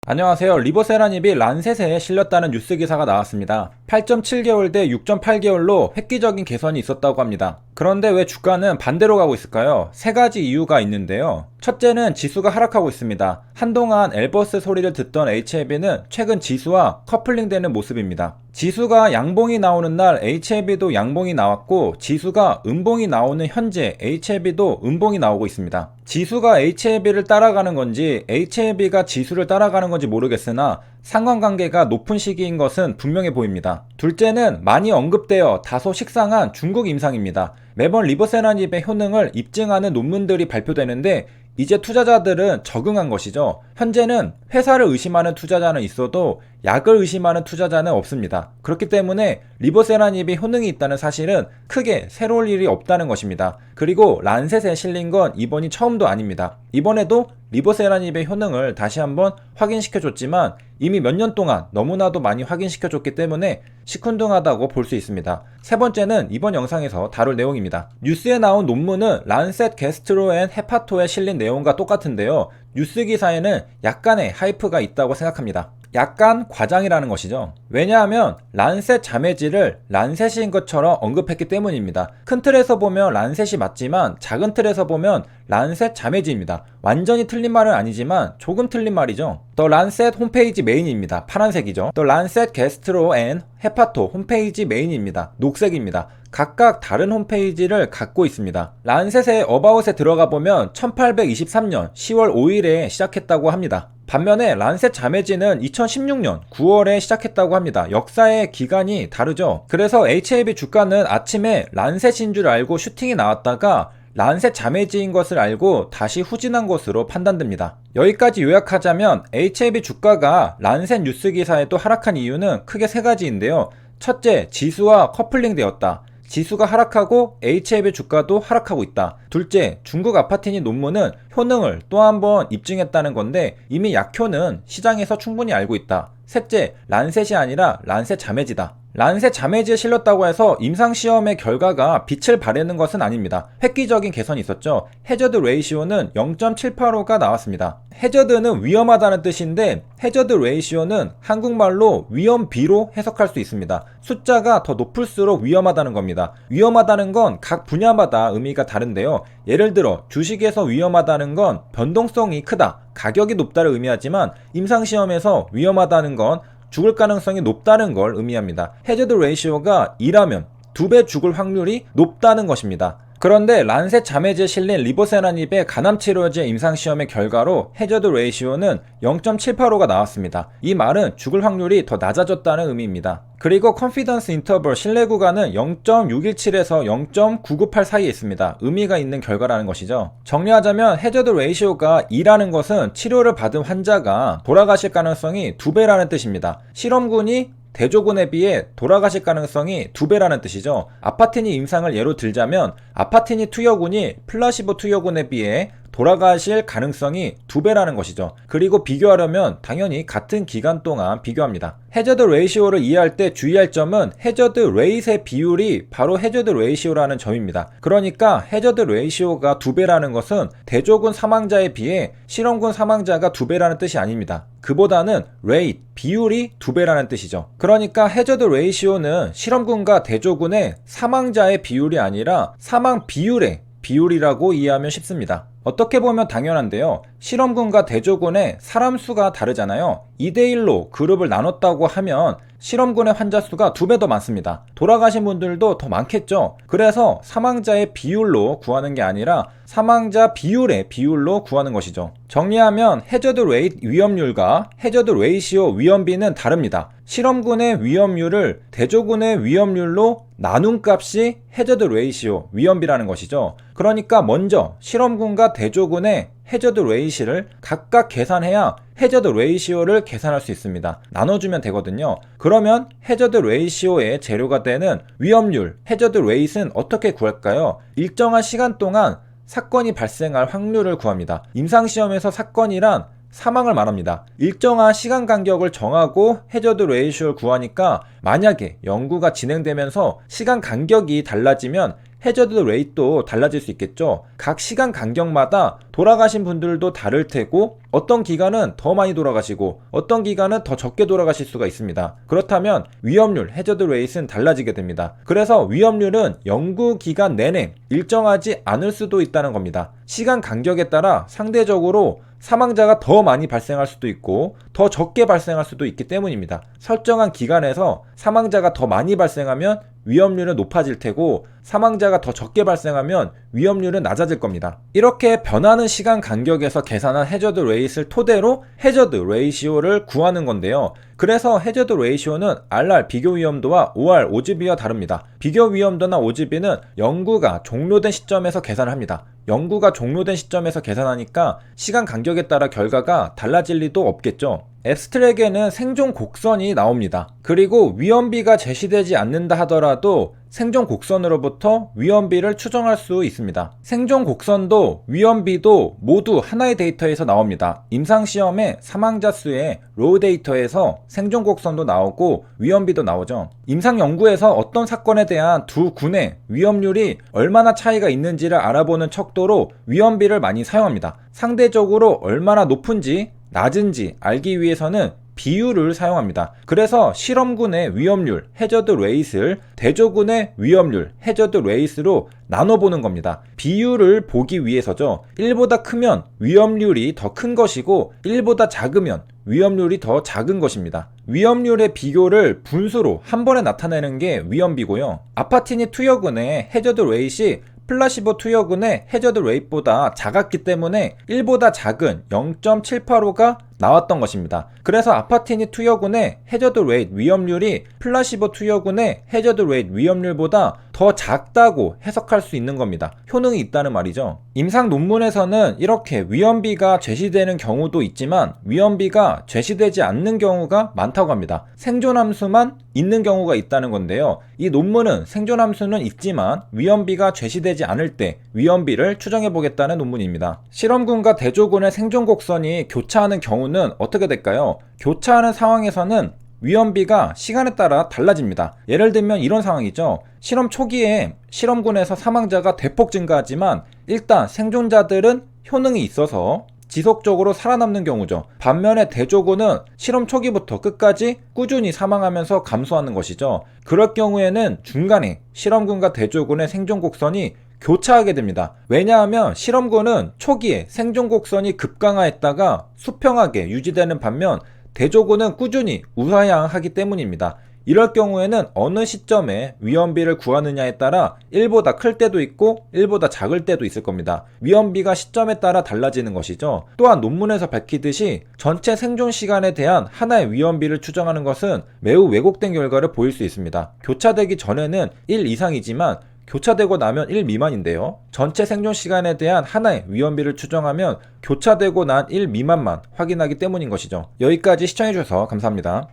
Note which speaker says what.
Speaker 1: 안녕하세요. 리보세라닙이 란셋에 실렸다는 뉴스 기사가 나왔습니다. 8.7개월 대 6.8개월로 획기적인 개선이 있었다고 합니다. 그런데 왜 주가는 반대로 가고 있을까요? 세 가지 이유가 있는데요. 첫째는 지수가 하락하고 있습니다. 한동안 엘버스 소리를 듣던 HLB는 최근 지수와 커플링되는 모습입니다. 지수가 양봉이 나오는 날 HLB도 양봉이 나왔고, 지수가 음봉이 나오는 현재 HLB도 음봉이 나오고 있습니다. 지수가 HLB를 따라가는 건지 HLB가 지수를 따라가는 건지 모르겠으나 상관관계가 높은 시기인 것은 분명해 보입니다. 둘째는 많이 언급되어 다소 식상한 중국 임상입니다. 매번 리보세라닙의 효능을 입증하는 논문들이 발표되는데 이제 투자자들은 적응한 것이죠. 현재는 회사를 의심하는 투자자는 있어도 약을 의심하는 투자자는 없습니다. 그렇기 때문에 리보세라닙이 효능이 있다는 사실은 크게 새로울 일이 없다는 것입니다. 그리고 란셋에 실린 건 이번이 처음도 아닙니다. 이번에도 리보세라닙의 효능을 다시 한번 확인시켜줬지만 이미 몇 년 동안 너무나도 많이 확인시켜줬기 때문에 시큰둥하다고 볼 수 있습니다. 세 번째는 이번 영상에서 다룰 내용입니다. 뉴스에 나온 논문은 란셋 게스트로 앤 헤파토에 실린 내용과 똑같은데요. 뉴스 기사에는 약간의 하이프가 있다고 생각합니다. 약간 과장이라는 것이죠. 왜냐하면 란셋 자매질을 란셋인 것처럼 언급했기 때문입니다. 큰 틀에서 보면 란셋이 맞지만 작은 틀에서 보면 란셋 자매질입니다. 완전히 틀린 말은 아니지만 조금 틀린 말이죠. 더 란셋 홈페이지 메인입니다. 파란색이죠. 더 란셋 게스트로 앤 헤파토 홈페이지 메인입니다. 녹색입니다. 각각 다른 홈페이지를 갖고 있습니다. 란셋의 어바웃에 들어가 보면 1823년 10월 5일에 시작했다고 합니다. 반면에 란셋 자매지는 2016년 9월에 시작했다고 합니다. 역사의 기간이 다르죠. 그래서 HLB 주가는 아침에 란셋인 줄 알고 슈팅이 나왔다가 란셋 자매지인 것을 알고 다시 후진한 것으로 판단됩니다. 여기까지 요약하자면 HLB 주가가 란셋 뉴스 기사에 또 하락한 이유는 크게 세 가지인데요. 첫째, 지수와 커플링 되었다. 지수가 하락하고 HLB 주가도 하락하고 있다. 둘째, 중국 아파티니 논문은 효능을 또 한 번 입증했다는 건데 이미 약효는 시장에서 충분히 알고 있다. 셋째, 란셋이 아니라 란셋 자매지다. 란셋 자매지에 실렸다고 해서 임상시험의 결과가 빛을 발하는 것은 아닙니다. 획기적인 개선이 있었죠. 해저드 레이시오는 0.785가 나왔습니다. 해저드는 위험하다는 뜻인데 해저드 레이시오는 한국말로 위험비로 해석할 수 있습니다. 숫자가 더 높을수록 위험하다는 겁니다. 위험하다는 건 각 분야마다 의미가 다른데요. 예를 들어 주식에서 위험하다는 건 변동성이 크다, 가격이 높다를 의미하지만 임상시험에서 위험하다는 건 죽을 가능성이 높다는 걸 의미합니다. 해저드 레이시오가 2라면 2배 죽을 확률이 높다는 것입니다. 그런데 란셋 자매지에 실린 리보세라닙의 간암치료제 임상시험의 결과로 해저드 레이시오는 0.785가 나왔습니다. 이 말은 죽을 확률이 더 낮아졌다는 의미입니다. 그리고 컨피던스 인터벌 신뢰 구간은 0.617에서 0.998 사이에 있습니다. 의미가 있는 결과라는 것이죠. 정리하자면 해저드 레이시오가 2라는 것은 치료를 받은 환자가 돌아가실 가능성이 2배라는 뜻입니다. 실험군이 대조군에 비해 돌아가실 가능성이 2배라는 뜻이죠. 아파티니 임상을 예로 들자면 아파티니 투여군이 플라시보 투여군에 비해 돌아가실 가능성이 2배라는 것이죠. 그리고 비교하려면 당연히 같은 기간 동안 비교합니다. 해저드 레이시오를 이해할 때 주의할 점은 해저드 레이트의 비율이 바로 해저드 레이시오라는 점입니다. 그러니까 해저드 레이시오가 2배라는 것은 대조군 사망자에 비해 실험군 사망자가 2배라는 뜻이 아닙니다. 그보다는 레이트, 비율이 2배라는 뜻이죠. 그러니까 해저드 레이시오는 실험군과 대조군의 사망자의 비율이 아니라 사망 비율의 비율이라고 이해하면 쉽습니다. 어떻게 보면 당연한데요. 실험군과 대조군의 사람 수가 다르잖아요. 2대1로 그룹을 나눴다고 하면 실험군의 환자 수가 2배 더 많습니다. 돌아가신 분들도 더 많겠죠. 그래서 사망자의 비율로 구하는 게 아니라 사망자 비율의 비율로 구하는 것이죠. 정리하면 해저드 레이트 위험률과 해저드 레이시오 위험비는 다릅니다. 실험군의 위험률을 대조군의 위험률로 나눈 값이 해저드 레이시오 위험비라는 것이죠. 그러니까 먼저 실험군과 대조군의 해저드 레이시를 각각 계산해야 해저드 레이시오를 계산할 수 있습니다. 나눠주면 되거든요. 그러면 해저드 레이시오의 재료가 되는 위험률, 해저드 레이스는 어떻게 구할까요? 일정한 시간 동안 사건이 발생할 확률을 구합니다. 임상시험에서 사건이란 사망을 말합니다. 일정한 시간 간격을 정하고 해저드 레이시오를 구하니까 만약에 연구가 진행되면서 시간 간격이 달라지면 해저드 레이트도 달라질 수 있겠죠. 각 시간 간격마다 돌아가신 분들도 다를 테고 어떤 기간은 더 많이 돌아가시고 어떤 기간은 더 적게 돌아가실 수가 있습니다. 그렇다면 위험률, 해저드 레이트는 달라지게 됩니다. 그래서 위험률은 연구 기간 내내 일정하지 않을 수도 있다는 겁니다. 시간 간격에 따라 상대적으로 사망자가 더 많이 발생할 수도 있고 더 적게 발생할 수도 있기 때문입니다. 설정한 기간에서 사망자가 더 많이 발생하면 위험률은 높아질 테고 사망자가 더 적게 발생하면 위험률은 낮아질 겁니다. 이렇게 변하는 시간 간격에서 계산한 해저드 레이스를 토대로 해저드 레이시오를 구하는 건데요. 그래서 해저드 레이시오는 RR 비교 위험도와 OR 오지비와 다릅니다. 비교 위험도나 오지비는 연구가 종료된 시점에서 계산을 합니다. 연구가 종료된 시점에서 계산하니까 시간 간격에 따라 결과가 달라질 리도 없겠죠. 앱스트랙에는 생존 곡선이 나옵니다. 그리고 위험비가 제시되지 않는다 하더라도 생존 곡선으로부터 위험비를 추정할 수 있습니다. 생존 곡선도 위험비도 모두 하나의 데이터에서 나옵니다. 임상시험의 사망자 수의 로우 데이터에서 생존 곡선도 나오고 위험비도 나오죠. 임상연구에서 어떤 사건에 대한 두 군의 위험률이 얼마나 차이가 있는지를 알아보는 척도로 위험비를 많이 사용합니다. 상대적으로 얼마나 높은지 낮은지 알기 위해서는 비율을 사용합니다. 그래서 실험군의 위험률, 해저드 레이스를 대조군의 위험률, 해저드 레이스로 나눠보는 겁니다. 비율을 보기 위해서죠. 1보다 크면 위험률이 더 큰 것이고 1보다 작으면 위험률이 더 작은 것입니다. 위험률의 비교를 분수로 한 번에 나타내는 게 위험비고요. 아파티니 투여군의 해저드 레이시 플라시보 투여군의 해저드 레이트보다 작았기 때문에 1보다 작은 0.785가 나왔던 것입니다. 그래서 아파티니 투여군의 해저드 레이트 위험률이 플라시보 투여군의 해저드 레이트 위험률보다 더 작다고 해석할 수 있는 겁니다. 효능이 있다는 말이죠. 임상 논문에서는 이렇게 위험비가 제시되는 경우도 있지만 위험비가 제시되지 않는 경우가 많다고 합니다. 생존함수만 있는 경우가 있다는 건데요. 이 논문은 생존함수는 있지만 위험비가 제시되지 않을 때 위험비를 추정해 보겠다는 논문입니다. 실험군과 대조군의 생존 곡선이 교차하는 경우는 어떻게 될까요? 교차하는 상황에서는 위험비가 시간에 따라 달라집니다. 예를 들면 이런 상황이죠. 실험 초기에 실험군에서 사망자가 대폭 증가하지만 일단 생존자들은 효능이 있어서 지속적으로 살아남는 경우죠. 반면에 대조군은 실험 초기부터 끝까지 꾸준히 사망하면서 감소하는 것이죠. 그럴 경우에는 중간에 실험군과 대조군의 생존 곡선이 교차하게 됩니다. 왜냐하면 실험군은 초기에 생존 곡선이 급강하했다가 수평하게 유지되는 반면 대조군은 꾸준히 우하향하기 때문입니다. 이럴 경우에는 어느 시점에 위험비를 구하느냐에 따라 1보다 클 때도 있고 1보다 작을 때도 있을 겁니다. 위험비가 시점에 따라 달라지는 것이죠. 또한 논문에서 밝히듯이 전체 생존 시간에 대한 하나의 위험비를 추정하는 것은 매우 왜곡된 결과를 보일 수 있습니다. 교차되기 전에는 1 이상이지만 교차되고 나면 1 미만인데요. 전체 생존 시간에 대한 하나의 위험비를 추정하면 교차되고 난 1 미만만 확인하기 때문인 것이죠. 여기까지 시청해주셔서 감사합니다.